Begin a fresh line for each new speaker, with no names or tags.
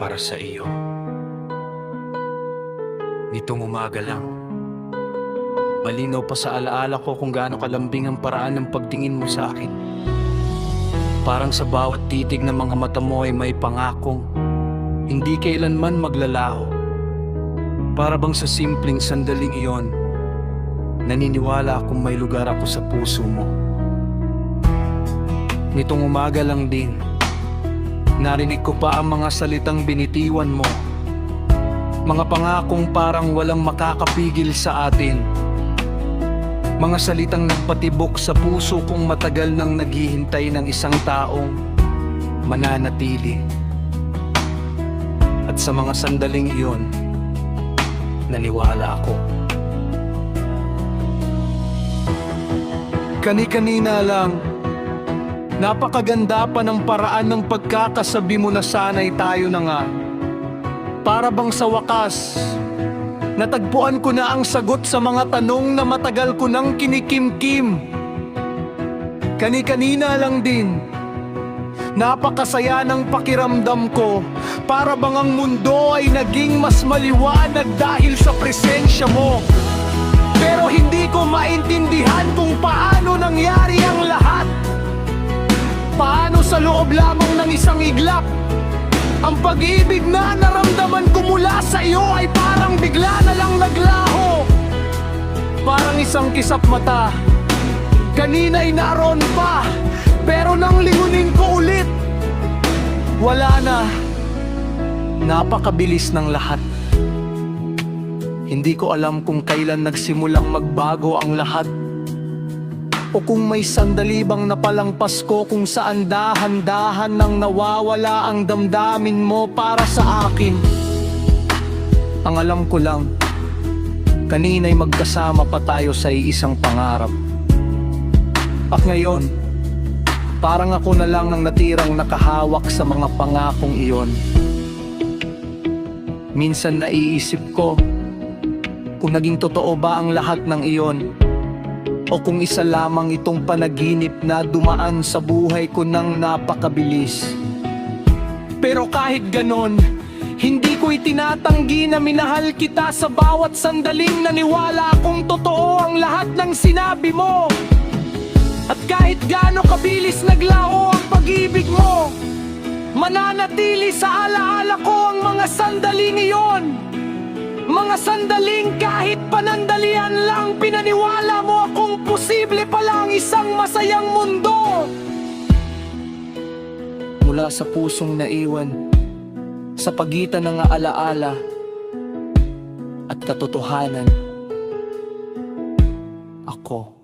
para sa iyo. Nitong umaga lang, malinaw pa sa alaala ko kung gaano kalambing ang paraan ng pagtingin mo sa akin. Parang sa bawat titig ng mga mata mo ay may pangakong hindi kailanman maglalaho. Para bang sa simpleng sandaling iyon, naniniwala akong may lugar ako sa puso mo. Nitong umaga lang din, narinig ko pa ang mga salitang binitiwan mo. Mga pangakong parang walang makakapigil sa atin. Mga salitang nagpatibok sa puso kong matagal nang naghihintay ng isang taong mananatili. At sa mga sandaling iyon, naniwala ako. Kani-kanina lang, napakaganda pa ng paraan ng pagkakasabi mo na sanay tayo na nga. Para bang sa wakas, natagpuan ko na ang sagot sa mga tanong na matagal ko nang kinikimkim. Kani-kanina lang din, napakasaya ng pakiramdam ko. Para bang ang mundo ay naging mas maliwanag dahil sa presensya mo. Pero hindi ko maintindihan kung paano nangyari ang lahat. Paano sa loob lamang ng isang iglap, ang pag-ibig na naramdaman ko mula sa iyo ay parang bigla na lang naglaho. Parang isang kisap mata, kanina'y naroon pa, pero nang lingunin ko ulit, wala na. Napakabilis ng lahat. Hindi ko alam kung kailan nagsimulang magbago ang lahat, o kung may sandali bang napalangpas ko kung saan dahan-dahan nang nawawala ang damdamin mo para sa akin. Ang alam ko lang, kanina'y magkasama pa tayo sa isang pangarap. At ngayon, parang ako na lang ang natirang nakahawak sa mga pangakong iyon. Minsan naiisip ko kung naging totoo ba ang lahat ng iyon, o kung isa lamang itong panaginip na dumaan sa buhay ko ng napakabilis. Pero kahit ganon, hindi ko itinatanggi na minahal kita sa bawat sandaling naniwala akong totoo ang lahat ng sinabi mo. At kahit gaano kabilis naglao ang pag-ibig mo, mananatili sa alaala ko ang mga sandaling iyon. Mga sandaling kahit panandalian lang, pinaniwala mo akong posible pala ang isang masayang mundo. Mula sa pusong naiwan, sa pagitan ng alaala at katotohanan, ako